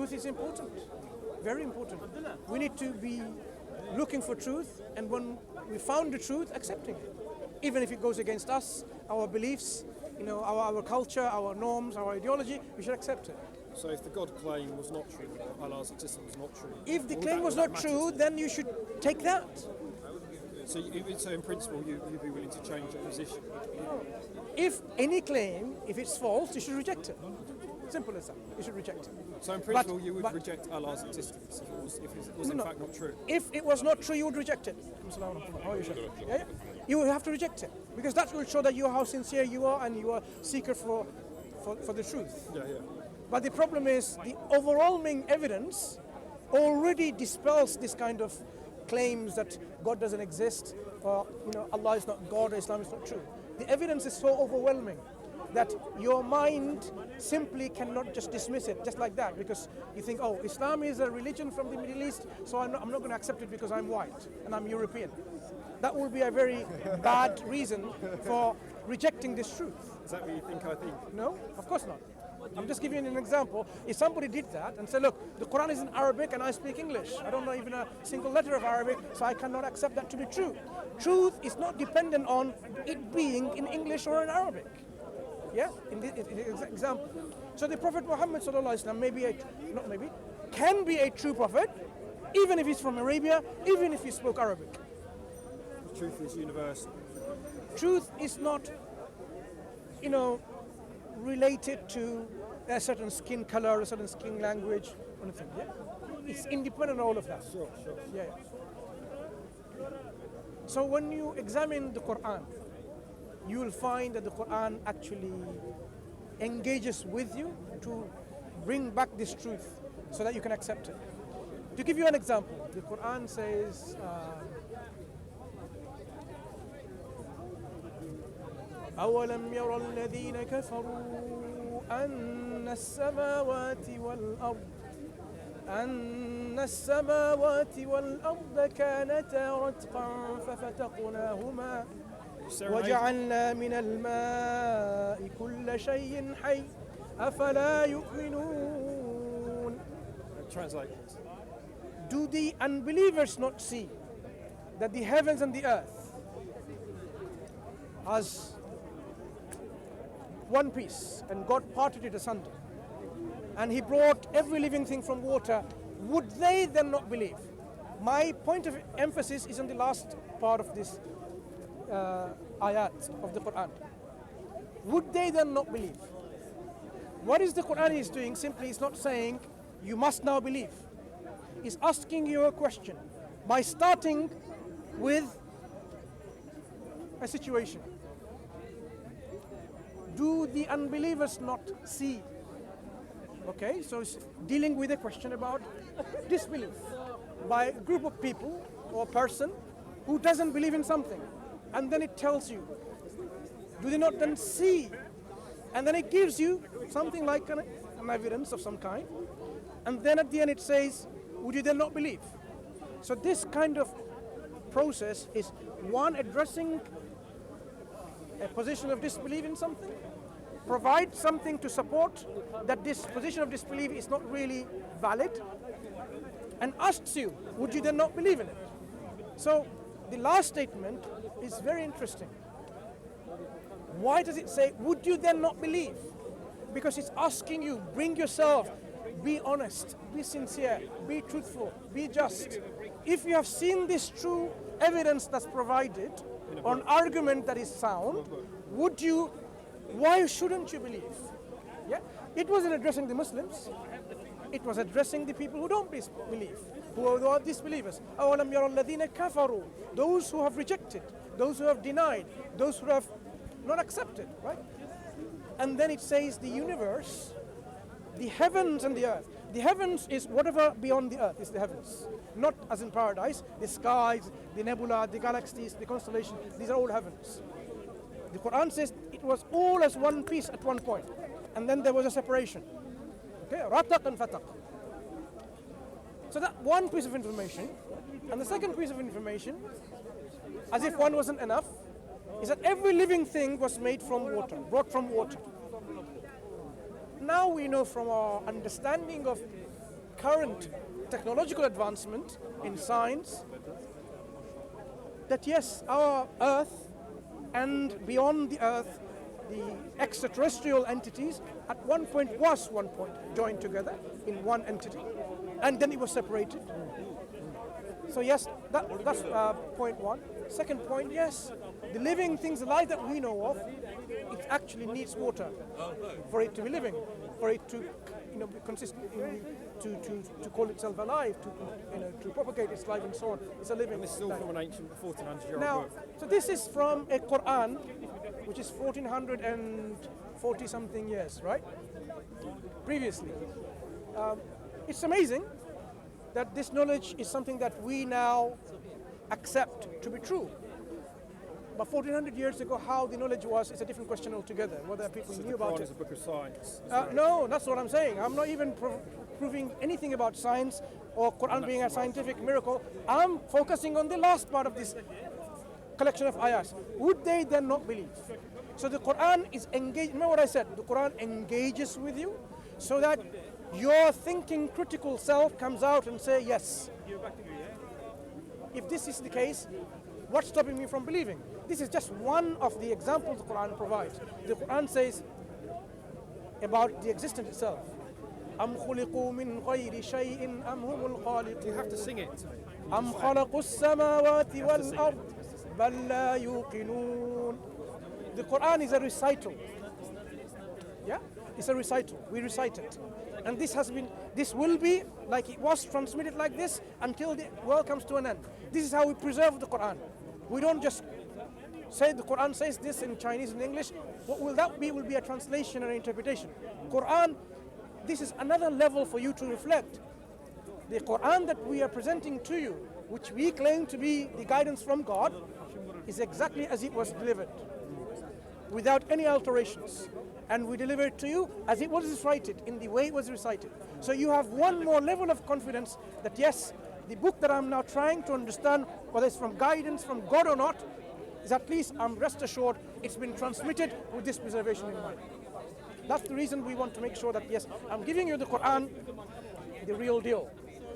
truth is important, very important. We need to be looking for truth, and when we found the truth, accepting it. Even if it goes against us, our beliefs, our culture, our norms, our ideology, we should accept it. So if the God claim was not true, Allah's existence was not true. If the claim was not true, then you should take that. So in principle, you'd be willing to change your position? If any claim, if it's false, you should reject it. Simple as that. You should reject it. So in principle, you would reject Allah's existence if it was in fact not true? If it was not true, you would reject it. Yeah. You will have to reject it, because that will show that how sincere you are and you are seeker for the truth. Yeah. But the problem is the overwhelming evidence already dispels this kind of claims that God doesn't exist, or Allah is not God, or Islam is not true. The evidence is so overwhelming that your mind simply cannot just dismiss it just like that, because you think, oh, Islam is a religion from the Middle East, so I'm not going to accept it because I'm white and I'm European. That would be a very bad reason for rejecting this truth. Is that what you think I think? No, of course not. I'm just giving you an example. If somebody did that and said, look, the Quran is in Arabic and I speak English. I don't know even a single letter of Arabic, so I cannot accept that to be true. Truth is not dependent on it being in English or in Arabic. Yeah, in this example. So the Prophet Muhammad can be a true prophet, even if he's from Arabia, even if he spoke Arabic. The truth is universal. Truth is not, related to a certain skin color, a certain skin language, or anything. Yeah, it's independent of all of that. Sure. Yeah. So when you examine the Quran, you will find that the Quran actually engages with you to bring back this truth so that you can accept it. To give you an example, the Quran says, أَوَلَمْ يَرَ الَّذِينَ كَفَرُوا أَنَّ السَّمَاوَاتِ وَالْأَرْضَ كَانَتَا رَتْقًا فَفَتَقْنَاهُمَا وَجَعَلْنَا مِنَ الْمَاءِ كُلَّ شَيْءٍ حَيٍّ أَفَلَا يُؤْمِنُونَ. Translate. Do the unbelievers not see that the heavens and the earth as one piece, and God parted it asunder, and He brought every living thing from water? Would they then not believe? My point of emphasis is on the last part of this ayat of the Quran. Would they then not believe? What is the Quran is doing? Simply, it's not saying you must now believe. It's asking you a question by starting with a situation. Do the unbelievers not see? Okay, so it's dealing with a question about disbelief by a group of people or person who doesn't believe in something. And then it tells you, do they not then see? And then it gives you something like an evidence of some kind. And then at the end it says, would you then not believe? So this kind of process is one, addressing a position of disbelief in something, provide something to support that this position of disbelief is not really valid, and asks you, would you then not believe in it? So the last statement is very interesting. Why does it say, would you then not believe? Because it's asking you, bring yourself, be honest, be sincere, be truthful, be just. If you have seen this true evidence that's provided, or an argument that is sound, why shouldn't you believe? Yeah? It wasn't addressing the Muslims. It was addressing the people who don't believe, who are disbelievers. أَوَلَمْ يَرَ الَّذِينَ كَفَرُوا. Those who have rejected, those who have denied, those who have not accepted, right? And then it says the universe, the heavens and the earth. The heavens is whatever beyond the earth is the heavens. Not as in paradise, the skies, the nebula, the galaxies, the constellations, these are all heavens. The Quran says it was all as one piece at one point. And then there was a separation. Okay, rataq and fataq. So that one piece of information. And the second piece of information, as if one wasn't enough, is that every living thing was made from water, brought from water. Now we know from our understanding of current technological advancement in science, that yes, our Earth and beyond the Earth, the extraterrestrial entities at one point joined together in one entity, and then it was separated. So yes, that's point one. Second point, yes, the living things, the life that we know of, it actually needs water for it to be living, for it to be consistent, to call itself alive, to propagate its life and so on. It's a living. And this is all from an ancient 1400-year-old now, book. so this is from a Quran, which is 1440 something years, right? Previously. It's amazing that this knowledge is something that we now accept to be true. But 1400 years ago, how the knowledge was is a different question altogether, whether people knew about Quran it. is a book of science. No, that's what I'm saying. I'm not even proving anything about science or Quran being a scientific miracle. I'm focusing on the last part of this collection of ayahs. Would they then not believe? So the Quran is engaged. Remember what I said? The Quran engages with you so that your thinking critical self comes out and say yes. If this is the case, what's stopping me from believing? This is just one of the examples the Quran provides. The Quran says about the existence itself. أَمْ خُلِقُوا مِنْ غَيْرِ شَيْءٍ أَمْ هُمُ الْخَالِقُونَ. You have to sing it. أَمْ خَلَقُوا السَّمَاوَاتِ وَالْأَرْضِ بَلْ لَا يُوقِنُونَ. The Quran is a recital. Yeah? It's a recital. We recite it. And this will be like it was transmitted like this until the world comes to an end. This is how we preserve the Quran. We don't just say the Quran says this in Chinese and English. What will that be? Will be a translation and interpretation. Quran, this is another level for you to reflect. The Quran that we are presenting to you, which we claim to be the guidance from God, is exactly as it was delivered, without any alterations. And we deliver it to you as it was recited, in the way it was recited. So you have one more level of confidence that yes, the book that I'm now trying to understand, whether it's from guidance from God or not, is at least I'm rest assured it's been transmitted with this preservation in mind. That's the reason we want to make sure that yes, I'm giving you the Quran, the real deal.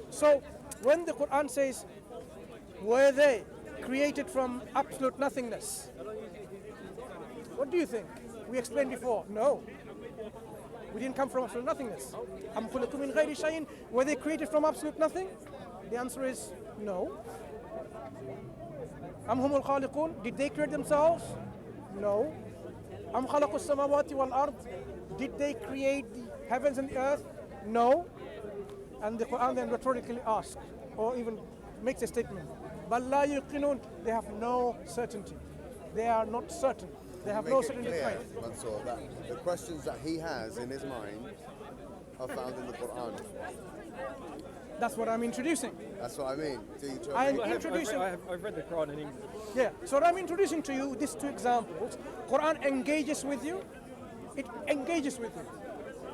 So when the Quran says, were they created from absolute nothingness? What do you think? We explained before, no. We didn't come from absolute nothingness. أَمْ خُلِقُوا مِنْ غَيْرِ شَيْءٍ. Were they created from absolute nothing? The answer is no. أَمْ هُمُ الْخَالِقُونَ. Did they create themselves? No. أَمْ خَلَقُوا السَّمَاوَاتِ وَالْأَرْضِ. Did they create the heavens and the earth? No. And the Quran then rhetorically asks, or even makes a statement, بَلْ لَا يُقِنُونَ. They have no certainty. They are not certain. They have no certainty. Mansur, that the questions that he has in his mind are found in the Quran. That's what I'm introducing. That's what I mean. I'm introducing. I've read the Quran in English. Yeah. So what I'm introducing to you, these two examples. Quran engages with you. It engages with you.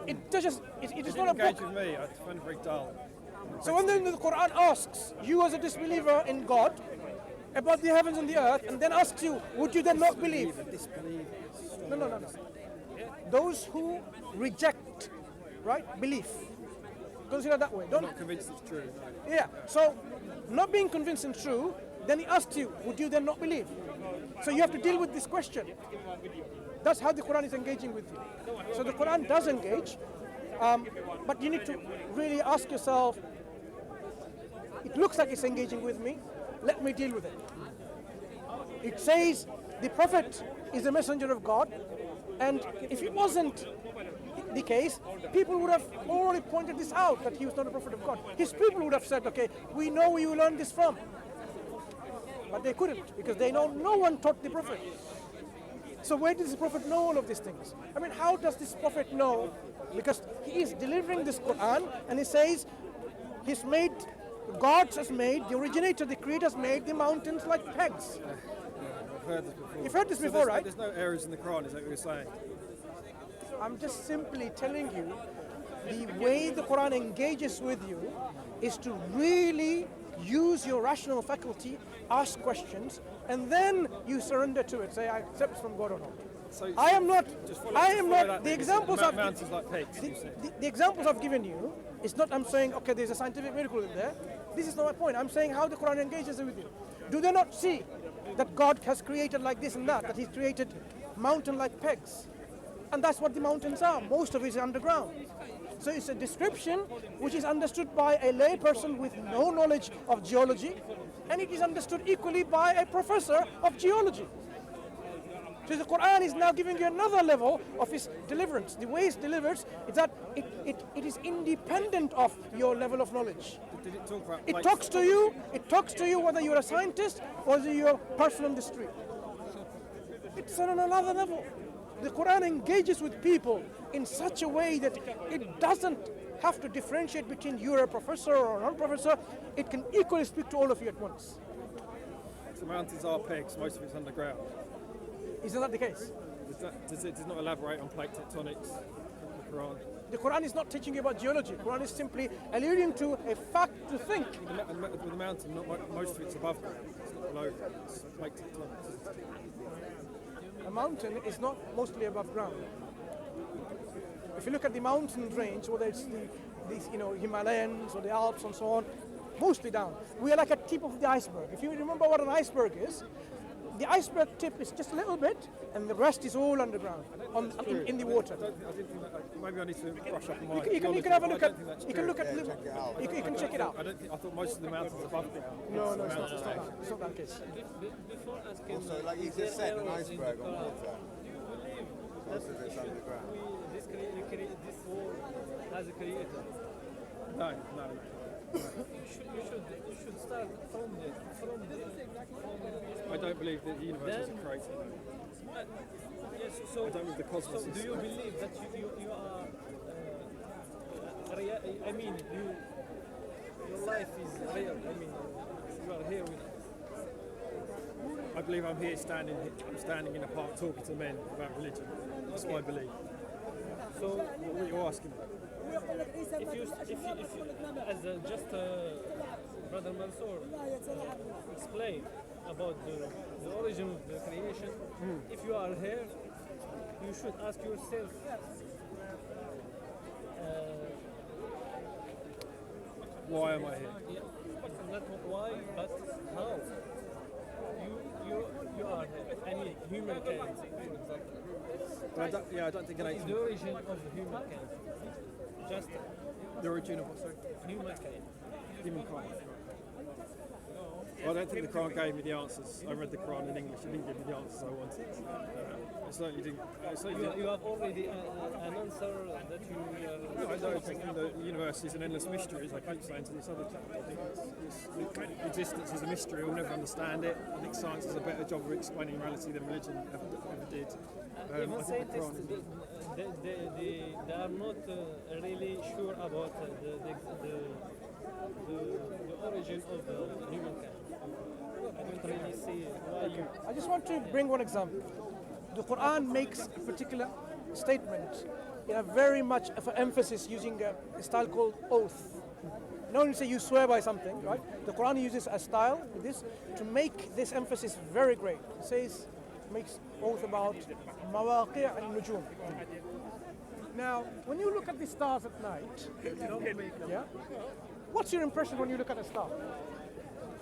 It does. It is not a book. Engage with me. I find it very dull. So when the Quran asks you as a disbeliever in God about the heavens and the earth, and then asks you, would you then not believe? No. Those who reject, right, belief. Consider that way. I'm not convinced it's true. No. Yeah. So, not being convinced it's true, then he asks you, would you then not believe? So you have to deal with this question. That's how the Quran is engaging with you. So the Quran does engage, but you need to really ask yourself, it looks like it's engaging with me, let me deal with it. It says the Prophet is a messenger of God, and if it wasn't the case, people would have already pointed this out, that he was not a prophet of God. His people would have said, okay, we know where you learned this from. But they couldn't, because they know no one taught the Prophet. So where does the Prophet know all of these things? I mean, how does this Prophet know? Because he is delivering this Quran, and he says, he's made, God has made, the originator, the creator has made the mountains like pegs. I've heard this before. You've heard this before, right? There's no errors in the Quran, is that what you're saying? I'm just simply telling you, the way the Quran engages with you is to really use your rational faculty, ask questions, and then you surrender to it. Say, I accept it's from God or not. So, I am not. just follow I am that not. then, The examples mountains like pegs, you said. the examples I've given you It's not I'm saying, okay, there's a scientific miracle in there. This is not my point. I'm saying how the Quran engages with you. Do they not see that God has created like this and that He's created mountain like pegs? And that's what the mountains are. Most of it is underground. So it's a description which is understood by a lay person with no knowledge of geology, and it is understood equally by a professor of geology. So the Quran is now giving you another level of its deliverance. The way it delivers is that it is independent of your level of knowledge. Did it talk about It plates? talks to you. It talks to you whether you're a scientist or whether you're a person on the street. It's on another level. The Quran engages with people in such a way that it doesn't have to differentiate between you're a professor or a non-professor. It can equally speak to all of you at once. The mountains are pegs, most of it's underground. Isn't that the case? Does it not elaborate on plate tectonics in the Quran? The Quran is not teaching you about geology. The Quran is simply alluding to a fact to think. With the mountain, most of it's above ground. It's not below ground. It's plate tectonics. A mountain is not mostly above ground. If you look at the mountain range, whether it's these Himalayas or the Alps and so on, mostly down. We are like a tip of the iceberg. If you remember what an iceberg is, the iceberg tip is just a little bit, and the rest is all underground, in the water. I didn't think that, maybe I need to brush up on my You can have a look at. I don't think that's You can true. look at. check it out. You can check it out. I thought most of the mountains are above ground. No, it's not. It's not that. It's not that case. Before asking, Also, like you is there just said, an errors in the iceberg on Quran? water. Do you believe Most of it's underground. this world has a creator? No. You should start from the I don't believe that the universe is a creator. yes. So I don't believe the cosmos do is. you believe that you are? I mean, your life is real. I mean, you are here with us. I believe I'm here standing in a park talking to men about religion. That's what I believe. So What you're asking me? if you as Brother Mansur explain about the origin of the creation, if you are here, you should ask yourself, Why am I here? not why, but how. You are here. I mean, humankind, for example. But I don't think an What is ancient. the origin of the humankind? Just The origin of what? Sorry? humankind. Humankind. Well, I don't think the Quran gave me the answers. I read the Quran in English. It didn't give me the answers I wanted. It certainly didn't. You have already an answer that you I know the universe is an endless mystery, as I keep saying to this other chap. I think existence is a mystery. We'll never understand it. I think science does a better job of explaining reality than religion ever did. I even think the scientists, Quran is- they are not really sure about the origin of humankind. I don't really see why you. I just want to bring one example. The Quran makes a particular statement in a very much of an emphasis using a style called oath. Not only say you swear by something, right? The Quran uses a style with this to make this emphasis very great. It says, makes oath about mawaqi' al-nujum. Now, when you look at the stars at night, yeah, what's your impression when you look at a star?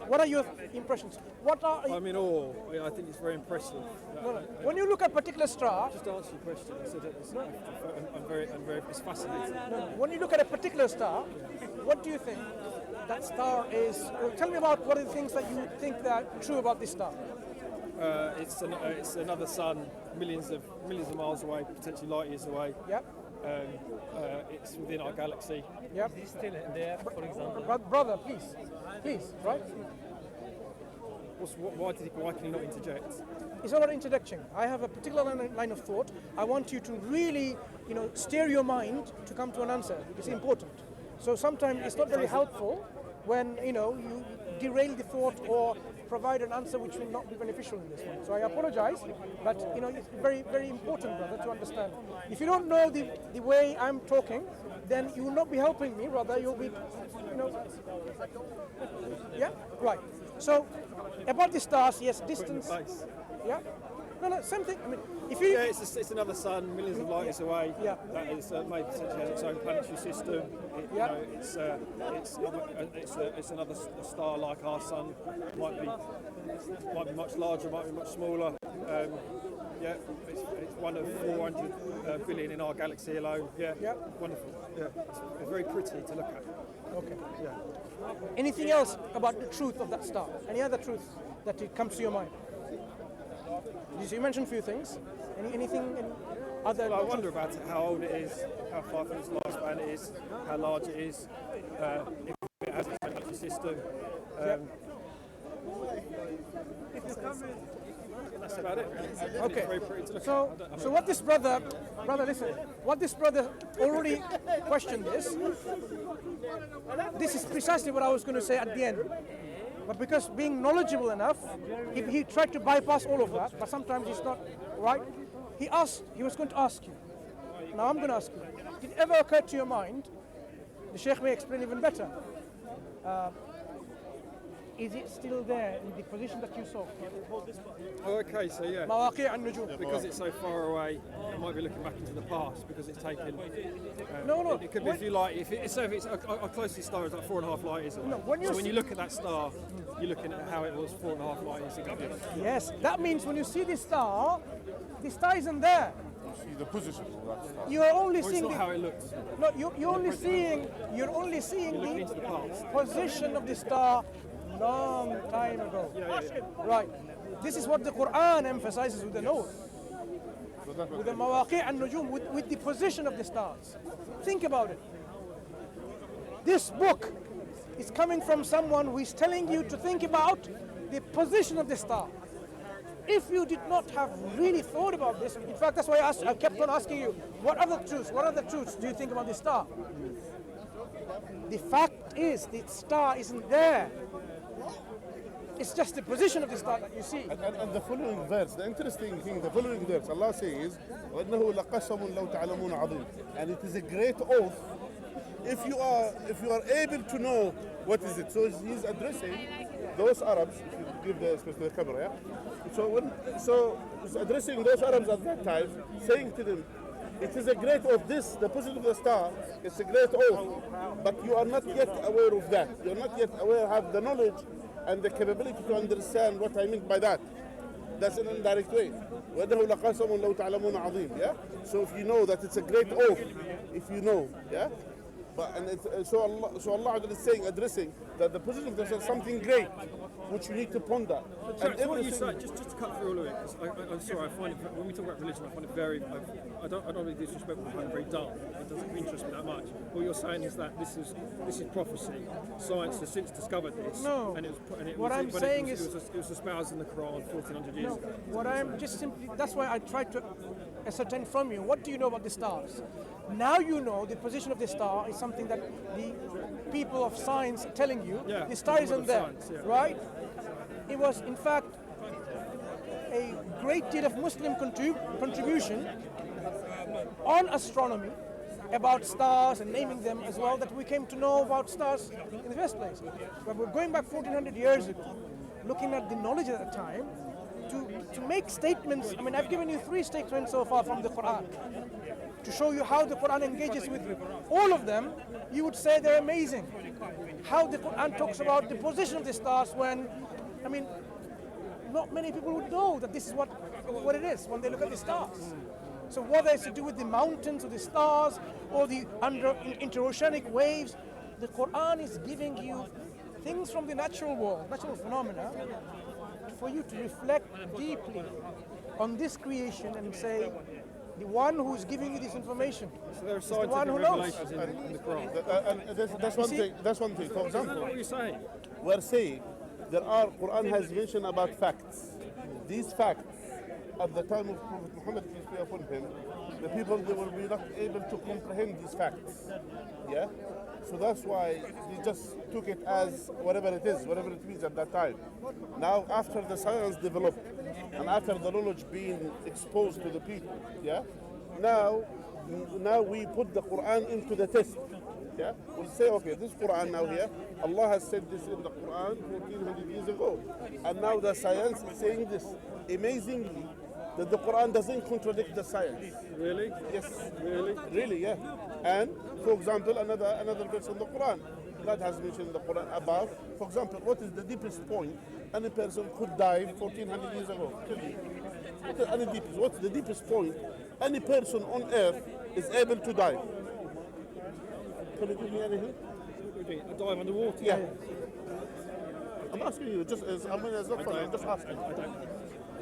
What are your impressions? What are I'm in awe. I think it's very impressive. when you look at a particular star? Just to answer your question, I said I'm very, it's fascinating. When you look at a particular star, what do you think that star is? Tell me about what are the things that you think that are true about this star. It's another sun, millions of miles away, potentially light years away. Yep. It's within our galaxy. Yep. Is still there, for example. Brother, please, right? Why can you not interject? It's not an introduction. I have a particular line of thought. I want you to really, steer your mind to come to an answer. It's important. So sometimes it's not very helpful when, you derail the thought or provide an answer which will not be beneficial in this one. So I apologize, but, it's very, very important, brother, to understand. If you don't know the way I'm talking, then you will not be helping me, rather you'll be, yeah? Right. So, about the stars, yes, distance. Base. Yeah. No, same thing. I mean, if you... Yeah, it's another sun, millions of light years away. Yeah. That is maybe potentially has its own planetary system. You know, it's another star like our sun. Might be much larger, might be much smaller. Yeah, it's one of 400 billion in our galaxy alone. Yeah, wonderful. Yeah, it's very pretty to look at. Okay. Yeah. Anything else about the truth of that star? Any other truth that it comes to your mind? You mentioned a few things. Anything other? I wonder about it, how old it is, how far from its lifespan it is, how large it is, if it has its own system. That's about it. Okay. It's very pretty to look So what this brother, listen, what this brother already questioned this is precisely what I was going to say at the end. But because being knowledgeable enough, he tried to bypass all of that, but sometimes it's not right. He was going to ask you. Now I'm going to ask you, did it ever occur to your mind, the Sheikh may explain even better, is it still there in the position that you saw? Oh, okay, so yeah. مواقع النجوم. Because it's so far away, it might be looking back into the past because it's taken. No. It could be if you like. If it's our closest star is like 4.5 light years away. No, when you look at that star, you're looking at how it was 4.5 light years ago. Yes, that means when you see the star isn't there. See the position of that star. You are only Or it's seeing not how it looks. no, you're only seeing looking into the the past. position of the star long time ago. Right. This is what the Quran emphasizes with the nose. With the mawaqi' al-nujum, with the position of the stars. Think about it. This book is coming from someone who is telling you to think about the position of the star. If you did not have really thought about this, in fact, that's why I kept on asking you, what other truths do you think about the star? The fact is, the star isn't there. It's just the position of the star that you see. And the following verse, the interesting thing, the following verse, Allah says, وَإِنَّهُ لَقَسَمٌ لَوْ تَعْلَمُونَ عَظِيمٌ. And it is a great oath if you are able to know what is it. So he's addressing those Arabs, if you give the space to the camera, yeah? So he's addressing those Arabs at that time, saying to them, it is a great oath. The position of the star, it's a great oath, but you are not yet aware of that. You are not yet aware, have the knowledge and the capability to understand what I mean by that. That's an indirect way. وَإِنَّهُ لَقَسَمٌ لَوْ تَعْلَمُونَ عَظِيمٌ. Yeah? So if you know that it's a great oath, if you know, yeah? So Allah is saying, addressing that the position of the star is something great, which you need to ponder. And what you say, just to cut through all of it, 'cause I'm sorry, I find it, when we talk about religion, I find it very, I don't really disrespectful, I find it very dull. It doesn't interest me that much. What you're saying is that this is prophecy. Science has since discovered this. No. And it What I'm saying is, it was espoused in the Quran 1400 years ago. what I'm just simply, that's why I tried to ascertain from you, what do you know about the stars? Now you know the position of the star is something that the people of science are telling you. Yeah, The star people isn't of there, science, yeah. right? It was, in fact, a great deal of Muslim contribution on astronomy about stars and naming them as well that we came to know about stars in the first place. But we're going back 1400 years ago, looking at the knowledge at the time, to make statements. I mean, I've given you 3 statements so far from the Quran to show you how the Quran engages with you. All of them, you would say they're amazing. How the Quran talks about the position of the stars when, I mean, not many people would know that this is what it is when they look at the stars. So whether it's to do with the mountains or the stars or the interoceanic waves, the Quran is giving you things from the natural world, natural phenomena, for you to reflect deeply on this creation and say, the one who is giving you this information So there are is the one scientific who knows. revelations in the Quran. That's one thing. For example, What are you saying? we're saying Quran has mentioned about facts. These facts, at the time of Prophet Muhammad, peace be upon him, the people, they will be not able to comprehend these facts. Yeah? So that's why they just took it as whatever it is, whatever it means at that time. Now, after the science developed, and after the knowledge being exposed to the people, yeah? Now we put the Quran into the test. Yeah? We'll say, okay, this Quran now here, Allah has said this in the Quran 1400 years ago. And now the science is saying this. Amazingly, that the Quran doesn't contradict the science. Really? Yes. Really? Really, yeah. And for example, another verse in the Quran, God has mentioned in the Quran about, for example, what is the deepest point any person could dive 1400 years ago? What's the deepest point any person on earth is able to dive? Can you give me anything? A dive underwater? Yeah. I'm asking you, just as I mean, it's not funny, I'm just asking. I don't.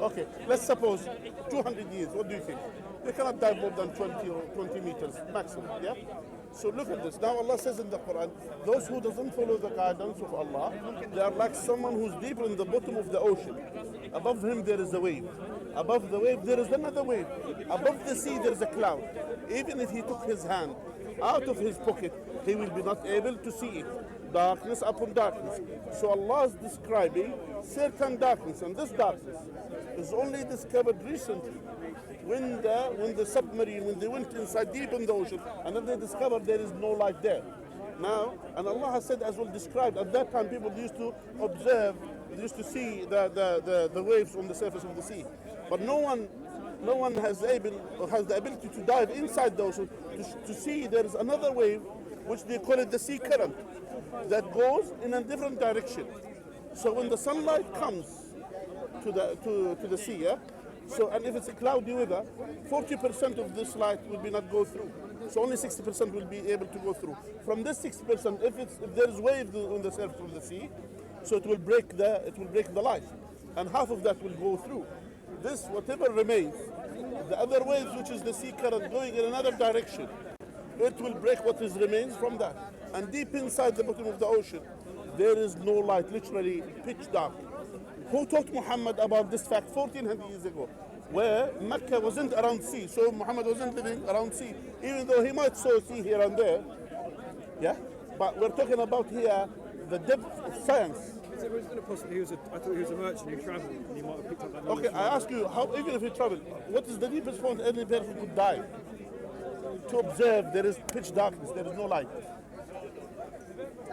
Okay, let's suppose 200 years, what do you think? They cannot dive more than 20 or 20 meters maximum, yeah? So look at this. Now Allah says in the Quran, those who doesn't follow the guidance of Allah, they are like someone who's deeper in the bottom of the ocean. Above him there is a wave. Above the wave there is another wave. Above the sea there is a cloud. Even if he took his hand out of his pocket, he will be not able to see it. Darkness upon darkness. So Allah is describing certain darkness, and this darkness is only discovered recently when the submarine, when they went inside deep in the ocean, and then they discovered there is no light there. Now, and Allah has said as well described, at that time people used to observe, they used to see the waves on the surface of the sea. But no one has the ability to dive inside the ocean to see there is another wave, which they call it the sea current, that goes in a different direction. So when the sunlight comes to the sea, yeah? So, and if it's a cloudy weather, 40% of this light will be not go through. So only 60% will be able to go through. From this 60%, if there is waves on the surface of the sea, so it will break the light, and half of that will go through. This, whatever remains, the other waves, which is the sea current going in another direction, it will break what remains from that. And deep inside the bottom of the ocean, there is no light, literally pitch dark. Who taught Muhammad about this fact 1400 years ago? Where Mecca wasn't around sea, so Muhammad wasn't living around sea, even though he might saw sea here and there. Yeah? But we're talking about here the depth of science. Isn't it possible I thought he was a merchant who travelled and he might have picked up that knowledge? Okay, I ask you, how, even if you travel, what is the deepest point any person could dive? To observe there is pitch darkness, there is no light.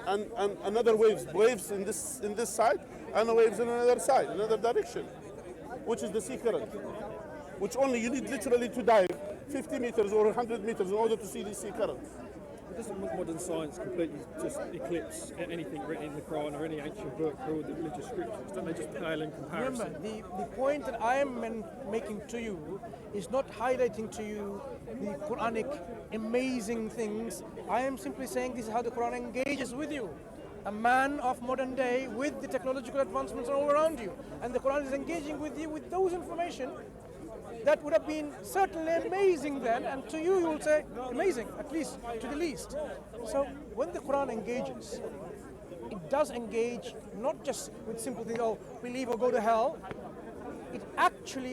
And another waves in this side, and waves in another side, another direction, which is the sea current, which only you need literally to dive 50 meters or 100 meters in order to see the sea current. But doesn't modern science completely just eclipse anything written in the Quran or any ancient book or the religious scriptures? Don't they just pale in comparison? Remember, the point that I am making to you is not highlighting to you the Quranic amazing things. I am simply saying this is how the Quran engages with you. A man of modern day with the technological advancements all around you. And the Quran is engaging with you with those information that would have been certainly amazing then, and to you, you will say, amazing, at least to the least. So when the Quran engages, it does engage not just with simple things, oh, believe or go to hell. It actually